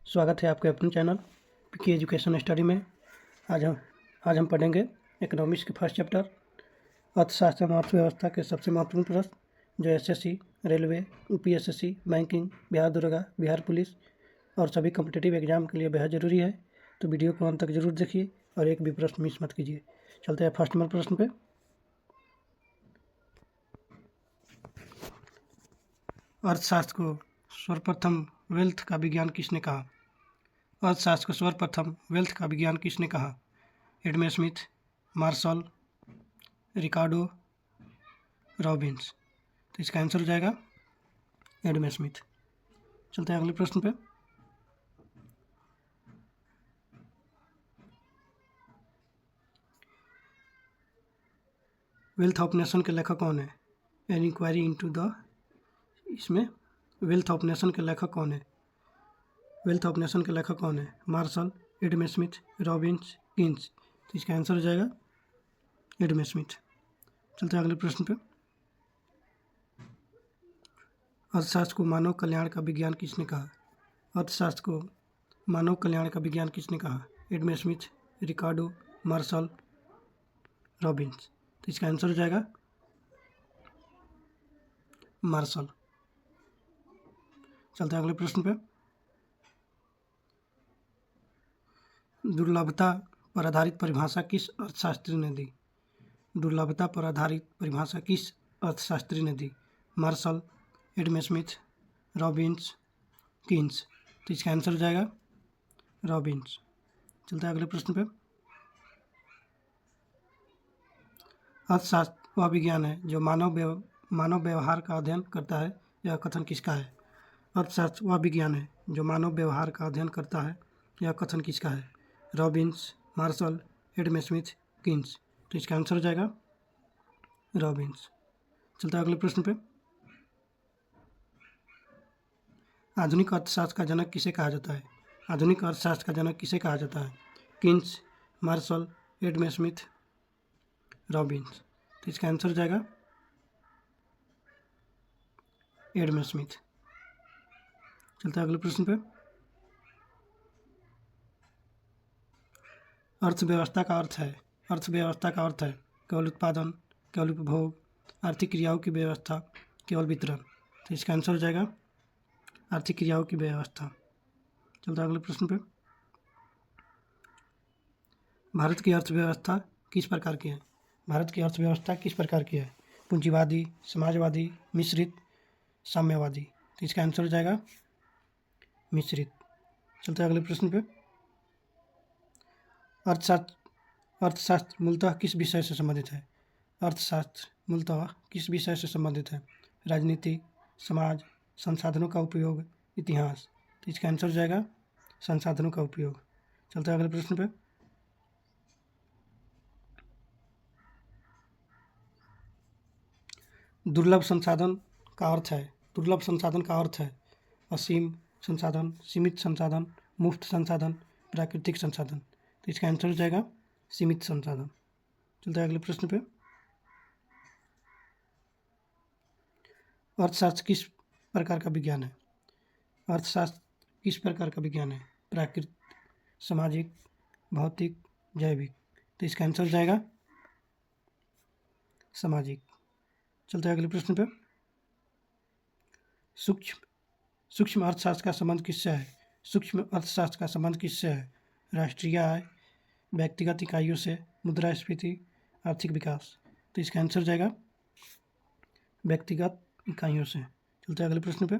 स्वागत है आपके अपने चैनल पीके एजुकेशन स्टडी में। आज हम पढ़ेंगे इकोनॉमिक्स के फर्स्ट चैप्टर अर्थशास्त्र एवं अर्थव्यवस्था के सबसे महत्वपूर्ण प्रश्न जो SSC, railway, UPSC, banking, Bihar दरोगा, बिहार पुलिस और सभी कॉम्पिटिटिव एग्जाम के लिए बेहद ज़रूरी है। तो वीडियो को अंत तक जरूर देखिए और एक भी प्रश्न मिस मत कीजिए। चलते हैं फर्स्ट नंबर प्रश्न पे। अर्थशास्त्र को सर्वप्रथम वेल्थ का विज्ञान किसने कहा? अर्थशास्त्र को सर्वप्रथम वेल्थ का विज्ञान किसने कहा? एडम स्मिथ, मार्शल, रिकार्डो, रॉबिन्स। तो इसका आंसर हो जाएगा एडम स्मिथ। चलते हैं अगले प्रश्न पे। वेल्थ ऑफ नेशन के लेखक कौन है? एन इंक्वायरी इनटू द, इसमें वेल्थ ऑफ नेशन के लेखक कौन है? वेल्थ ऑफ नेशन के लेखक कौन है? Marshall, Adam Smith, Robbins, Keynes. तो इसका आंसर हो जाएगा एडम स्मिथ। चलते हैं अगले प्रश्न पे। अर्थशास्त्र को मानव कल्याण का विज्ञान किसने कहा? अर्थशास्त्र को मानव कल्याण का विज्ञान किसने कहा? एडम स्मिथ, रिकार्डो, मार्शल, रॉबिन्स। तो इसका आंसर हो जाएगा मार्शल। चलते हैं अगले प्रश्न पे। दुर्लभता पर आधारित परिभाषा किस अर्थशास्त्री ने दी? दुर्लभता पर आधारित परिभाषा किस अर्थशास्त्री ने दी? Marshall, Adam Smith, Robbins, Keynes. तो इसका आंसर हो जाएगा रॉबिन्स। चलते हैं अगले प्रश्न पे। अर्थशास्त्र वह विज्ञान है जो मानव व्यवहार का अध्ययन करता है। यह कथन किसका है? अर्थशास्त्र वह विज्ञान है जो मानव व्यवहार का अध्ययन करता है। यह कथन किसका है? Robbins, Marshall, Adam Smith, Keynes. तो इसका आंसर हो जाएगा रॉबिन्स। चलते हैं अगले प्रश्न पे। आधुनिक अर्थशास्त्र का जनक किसे कहा जाता है? आधुनिक अर्थशास्त्र का जनक किसे कहा जाता है? Keynes, Marshall, Adam Smith, Robbins. तो इसका आंसर हो जाएगा एडम स्मिथ। चलते हैं अगले प्रश्न पे। अर्थव्यवस्था का अर्थ है केवल उत्पादन, केवल उपभोग, आर्थिक क्रियाओं की व्यवस्था, केवल वितरण। तो इसका आंसर हो जाएगा आर्थिक क्रियाओं की व्यवस्था। चलते हैं अगले प्रश्न पे। भारत की अर्थव्यवस्था किस प्रकार की है? भारत की अर्थव्यवस्था किस प्रकार की है? पूंजीवादी, समाजवादी, मिश्रित, साम्यवादी। तो इसका आंसर हो जाएगा मिश्रित। चलते हैं अगले प्रश्न पे। अर्थशास्त्र मूलतः किस विषय से संबंधित है? अर्थशास्त्र मूलतः किस विषय से संबंधित है? राजनीति, समाज, संसाधनों का उपयोग, इतिहास। तो इसका आंसर हो जाएगा संसाधनों का उपयोग। चलते हैं अगले प्रश्न पे। दुर्लभ संसाधन का अर्थ है असीम संसाधन, सीमित संसाधन, मुफ्त संसाधन, प्राकृतिक संसाधन। तो इसका आंसर हो जाएगा सीमित संसाधन। चलते हैं अगले प्रश्न पे। अर्थशास्त्र किस प्रकार का विज्ञान है? अर्थशास्त्र किस प्रकार का विज्ञान है? प्राकृतिक, सामाजिक, भौतिक, जैविक। तो इसका आंसर हो जाएगा सामाजिक। चलते हैं अगले प्रश्न पे। सूक्ष्म अर्थशास्त्र का संबंध किससे है? सूक्ष्म अर्थशास्त्र का संबंध किससे है? राष्ट्रीय आय, व्यक्तिगत इकाइयों से, मुद्रास्फीति, आर्थिक विकास। तो इसका आंसर हो जाएगा व्यक्तिगत इकाइयों से। चलते हैं अगले प्रश्न पे।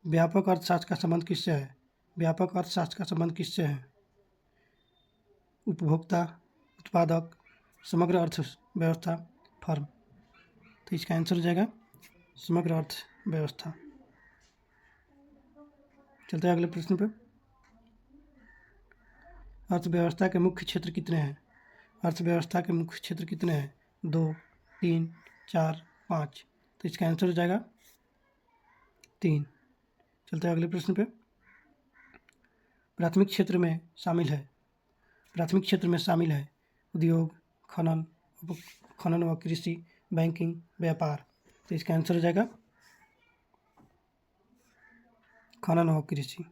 व्यापक अर्थशास्त्र का संबंध किससे है? व्यापक अर्थशास्त्र का संबंध किससे है? उपभोक्ता, उत्पादक, समग्र अर्थव्यवस्था, फर्म। तो इसका आंसर हो जाएगा समग्र अर्थव्यवस्था। चलते हैं अगले प्रश्न पे। अर्थव्यवस्था के मुख्य क्षेत्र कितने हैं? अर्थव्यवस्था के मुख्य क्षेत्र कितने हैं? 2, 3, 4, 5। तो इसका आंसर हो जाएगा 3। चलते हैं अगले प्रश्न पे। प्राथमिक क्षेत्र में शामिल है उद्योग, खनन व कृषि, बैंकिंग, व्यापार। तो इसका आंसर हो जाएगा खनन और कृषि।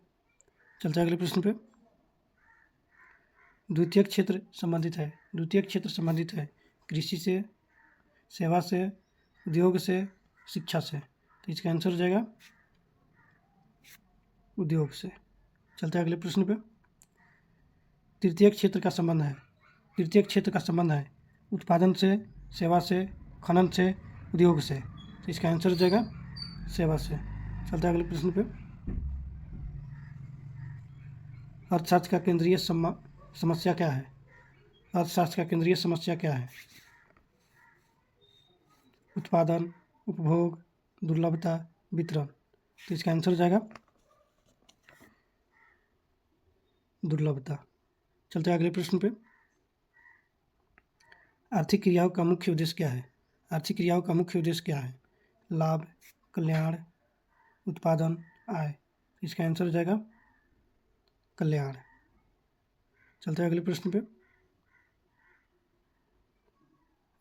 चलते हैं अगले प्रश्न पे। द्वितीयक क्षेत्र संबंधित है। द्वितीयक क्षेत्र संबंधित है कृषि से, सेवा से, उद्योग से, शिक्षा से। तो इसका आंसर हो जाएगा उद्योग से। चलते हैं अगले प्रश्न पे। तृतीयक क्षेत्र का संबंध है। तृतीयक क्षेत्र का संबंध है उत्पादन से, सेवा से, खनन से, उद्योग से। तो इसका आंसर हो जाएगा सेवा से। चलते हैं अगले प्रश्न पे। अर्थशास्त्र का केंद्रीय समस्या क्या है? अर्थशास्त्र का केंद्रीय समस्या क्या है? उत्पादन, उपभोग, दुर्लभता, वितरण। तो इसका आंसर हो जाएगा दुर्लभता। चलते हैं अगले प्रश्न पे। आर्थिक क्रियाओं का मुख्य उद्देश्य क्या है? आर्थिक क्रियाओं का मुख्य उद्देश्य क्या है? लाभ, कल्याण, उत्पादन, आय। इसका आंसर हो जाएगा कल्याण। चलते हैं अगले प्रश्न पे।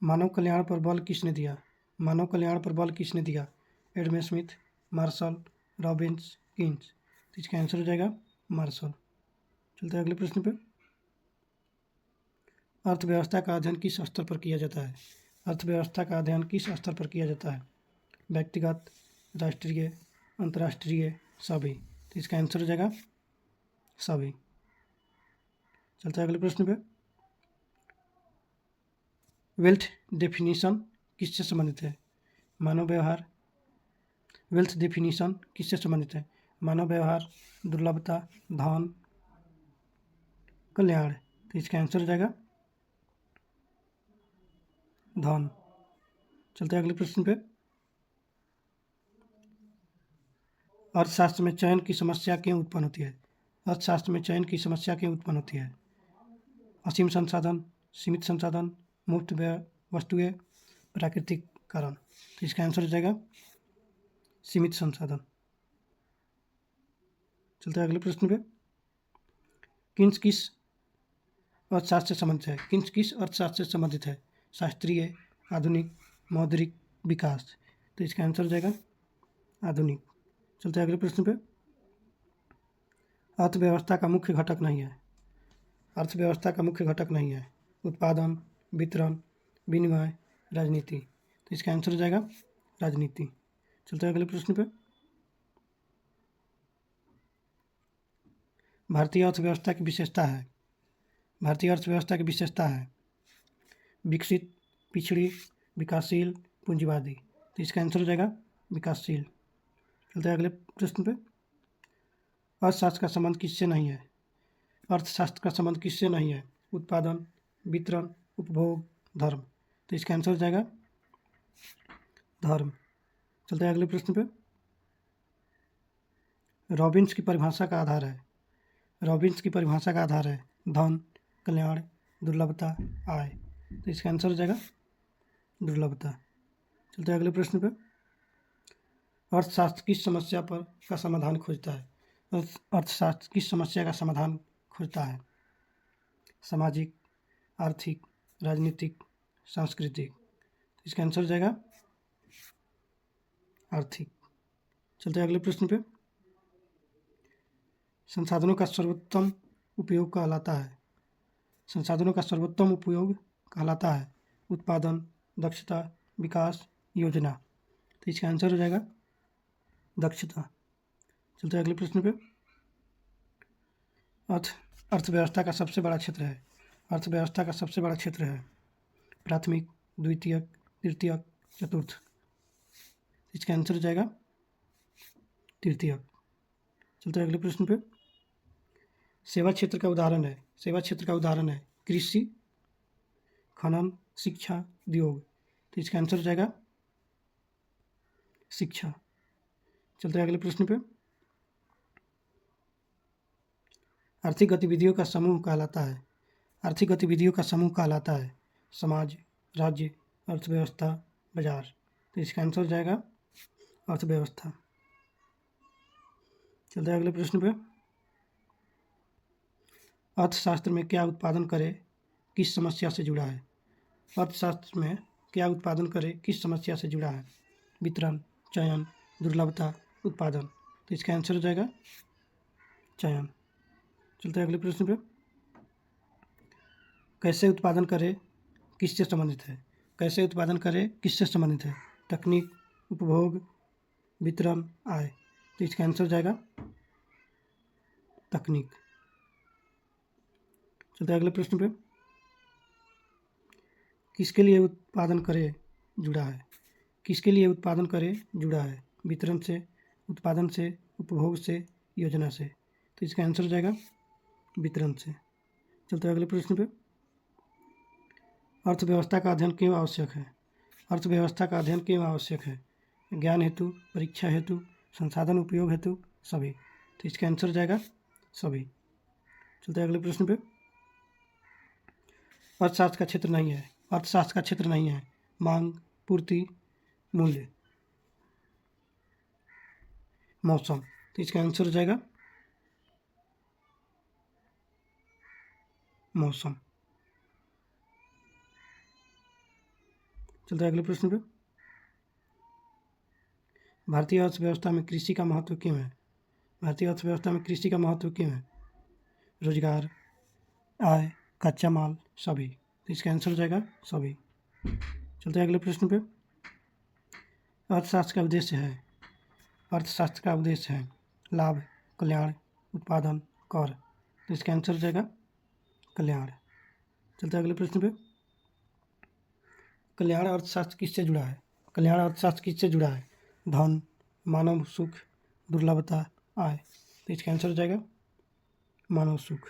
मानव कल्याण पर बल किसने दिया? मानव कल्याण पर बल किसने दिया? Adam Smith, Marshall, Robbins, Keynes. तो इसका आंसर हो जाएगा मार्शल। चलते हैं अगले प्रश्न पे। अर्थव्यवस्था का अध्ययन किस स्तर पर किया जाता है? अर्थव्यवस्था का अध्ययन किस स्तर पर किया जाता है? व्यक्तिगत, राष्ट्रीय, अंतर्राष्ट्रीय, सभी। तो इसका आंसर हो जाएगा सभी। चलते हैं अगले प्रश्न पे। वेल्थ डेफिनेशन किससे संबंधित है? मानव व्यवहार। वेल्थ डेफिनेशन किससे संबंधित है? मानव व्यवहार, दुर्लभता, धन, कल्याण। तो इसका आंसर हो जाएगा धन। चलते हैं अगले प्रश्न पे। अर्थशास्त्र में चयन की समस्या क्यों उत्पन्न होती है? अर्थशास्त्र में चयन की समस्या क्यों उत्पन्न होती है? असीम संसाधन, सीमित संसाधन, मुफ्त वस्तुएं, प्राकृतिक कारण। तो इसका आंसर हो जाएगा सीमित संसाधन। चलते हैं अगले प्रश्न पे। किन्स किस अर्थशास्त्र से संबंधित है? किन्स किस अर्थशास्त्र से संबंधित है? शास्त्रीय, आधुनिक, मौद्रिक, विकास। तो इसका आंसर हो जाएगा आधुनिक। चलते हैं अगले प्रश्न पे। अर्थव्यवस्था का मुख्य घटक नहीं है। अर्थव्यवस्था का मुख्य घटक नहीं है उत्पादन, वितरण, विनिमय, राजनीति। तो इसका आंसर हो जाएगा राजनीति। चलते हैं अगले प्रश्न पे। भारतीय अर्थव्यवस्था की विशेषता है। भारतीय अर्थव्यवस्था की विशेषता है विकसित, पिछड़ी, विकासशील, पूंजीवादी। तो इसका आंसर हो जाएगा विकासशील। चलते हैं अगले प्रश्न पे। अर्थशास्त्र का संबंध किससे नहीं है? अर्थशास्त्र का संबंध किससे नहीं है? उत्पादन, वितरण, उपभोग, धर्म। तो इसका आंसर हो जाएगा धर्म। चलते हैं अगले प्रश्न पे। रॉबिन्स की परिभाषा का आधार है। रॉबिन्स की परिभाषा का आधार है धन, कल्याण, दुर्लभता, आय। तो इसका आंसर हो जाएगा दुर्लभता। चलते हैं अगले प्रश्न पे। अर्थशास्त्र किस समस्या पर का समाधान खोजता है? अर्थशास्त्र किस समस्या का समाधान खोजता है? सामाजिक, आर्थिक, राजनीतिक, सांस्कृतिक। इसका आंसर हो जाएगा आर्थिक। चलते हैं अगले प्रश्न पे। संसाधनों का सर्वोत्तम उपयोग कहलाता है। संसाधनों का सर्वोत्तम उपयोग कहलाता है उत्पादन, दक्षता, विकास, योजना। तो इसका आंसर हो जाएगा दक्षता। चलते हैं अगले प्रश्न पे। अर्थव्यवस्था का सबसे बड़ा क्षेत्र है। अर्थव्यवस्था का सबसे बड़ा क्षेत्र है प्राथमिक, द्वितीयक, तृतीयक, चतुर्थ। इसका आंसर हो जाएगा तृतीयक। चलते हैं अगले प्रश्न पे। सेवा क्षेत्र का उदाहरण है। सेवा क्षेत्र का उदाहरण है कृषि, खनन, शिक्षा, उद्योग। तो इसका आंसर हो जाएगा शिक्षा। चलते हैं अगले प्रश्न पे। आर्थिक गतिविधियों का समूह कहलाता है। आर्थिक गतिविधियों का समूह कहलाता है समाज, राज्य, अर्थव्यवस्था, बाजार। तो इसका आंसर हो जाएगा अर्थव्यवस्था। चलते हैं अगले प्रश्न पे। अर्थशास्त्र में क्या उत्पादन करे किस समस्या से जुड़ा है? अर्थशास्त्र में क्या उत्पादन करे किस समस्या से जुड़ा है? वितरण, चयन, दुर्लभता, उत्पादन। तो इसका आंसर हो जाएगा चयन। चलते हैं अगले प्रश्न पे। कैसे उत्पादन करें किससे संबंधित है? कैसे उत्पादन करें किससे संबंधित है? तकनीक, उपभोग, वितरण, आय। तो इसका आंसर हो जाएगा तकनीक। चलते हैं अगले प्रश्न पे। किसके लिए उत्पादन करें जुड़ा है? किसके लिए उत्पादन करें जुड़ा है? वितरण से, उत्पादन से, उपभोग से, योजना से। तो इसका आंसर हो जाएगा वितरण से। चलते हैं अगले प्रश्न पे। अर्थव्यवस्था का अध्ययन क्यों आवश्यक है? अर्थव्यवस्था का अध्ययन क्यों आवश्यक है? ज्ञान हेतु, परीक्षा हेतु, संसाधन उपयोग हेतु, सभी। तो इसका आंसर हो जाएगा सभी। चलते हैं अगले प्रश्न पे। अर्थशास्त्र का क्षेत्र नहीं है। अर्थशास्त्र का क्षेत्र नहीं है मांग, पूर्ति, मूल्य, मौसम। तो इसका आंसर हो जाएगा मौसम। चलते हैं अगले प्रश्न पे। भारतीय अर्थव्यवस्था में कृषि का महत्व क्यों है? भारतीय अर्थव्यवस्था में कृषि का महत्व क्यों है? रोजगार, आय, कच्चा माल, सभी। तो इसका आंसर हो जाएगा सभी। चलते हैं अगले प्रश्न पे। अर्थशास्त्र का उद्देश्य है। अर्थशास्त्र का उद्देश्य है लाभ, कल्याण, उत्पादन, कर। तो इसका आंसर हो जाएगा कल्याण। चलते हैं अगले प्रश्न पे। कल्याण अर्थशास्त्र किससे जुड़ा है? कल्याण अर्थशास्त्र किससे जुड़ा है? धन, मानव सुख, दुर्लभता, आय। तो इसका आंसर हो जाएगा मानव सुख।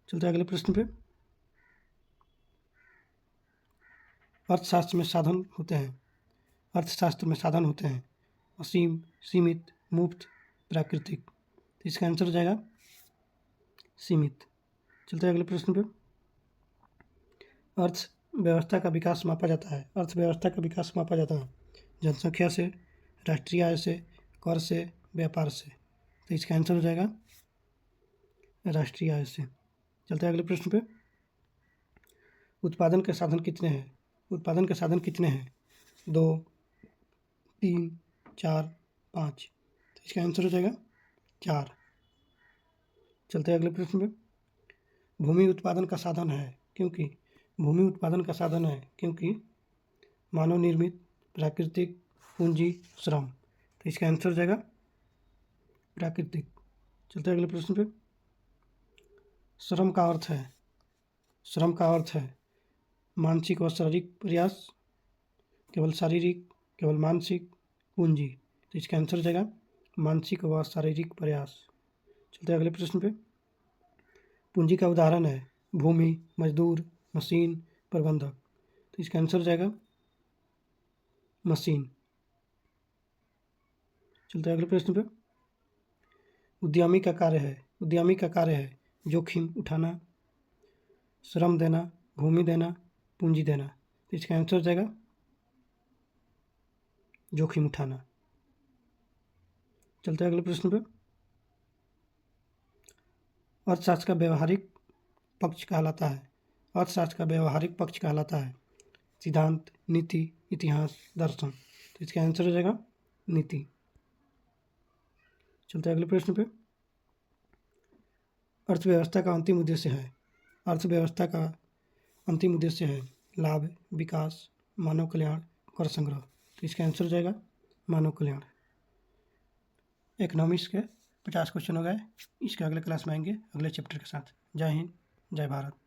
चलते हैं अगले प्रश्न पे। अर्थशास्त्र में साधन होते हैं। अर्थशास्त्र में साधन होते हैं असीम, सीमित, मुफ्त, प्राकृतिक। तो इसका आंसर हो जाएगा सीमित। चलते हैं अगले प्रश्न पे। अर्थव्यवस्था का विकास मापा जाता है। अर्थव्यवस्था का विकास मापा जाता है जनसंख्या से, राष्ट्रीय आय से, कर से, व्यापार से। तो इसका आंसर हो जाएगा राष्ट्रीय आय से। चलते हैं अगले प्रश्न पे। उत्पादन के साधन कितने हैं? उत्पादन के साधन कितने हैं? 2, 3, 4, 5। तो इसका आंसर हो जाएगा 4। चलते हैं अगले प्रश्न पे। भूमि उत्पादन का साधन है क्योंकि भूमि उत्पादन का साधन है क्योंकि मानव निर्मित, प्राकृतिक, पूंजी, श्रम। तो इसका आंसर हो जाएगा प्राकृतिक। चलते हैं अगले प्रश्न पे। श्रम का अर्थ है, श्रम का अर्थ है मानसिक और शारीरिक प्रयास, केवल शारीरिक, केवल मानसिक, पूंजी। तो इसका आंसर हो जाएगा मानसिक व शारीरिक प्रयास। चलते हैं अगले प्रश्न पे। पूंजी का उदाहरण है भूमि, मजदूर, मशीन, प्रबंधक। तो इसका आंसर हो जाएगा मशीन। चलते हैं अगले प्रश्न पे। उद्यमी का कार्य है, उद्यमी का कार्य है जोखिम उठाना, श्रम देना, भूमि देना, पूंजी देना। तो इसका आंसर हो जाएगा जोखिम उठाना। चलते हैं अगले प्रश्न पे। अर्थशास्त्र का व्यवहारिक पक्ष कहलाता है। अर्थशास्त्र का व्यवहारिक पक्ष कहलाता है सिद्धांत, नीति, इतिहास, दर्शन। तो इसका आंसर हो जाएगा नीति। चलते हैं अगले प्रश्न पे। अर्थव्यवस्था का अंतिम उद्देश्य है, अर्थव्यवस्था का अंतिम उद्देश्य है लाभ, विकास, मानव कल्याण, कर संग्रह। तो इसका आंसर हो जाएगा मानव कल्याण। इकोनॉमिक्स के 50 क्वेश्चन हो गए। इसके अगले क्लास में आएंगे अगले चैप्टर के साथ। जय हिंद, जय भारत।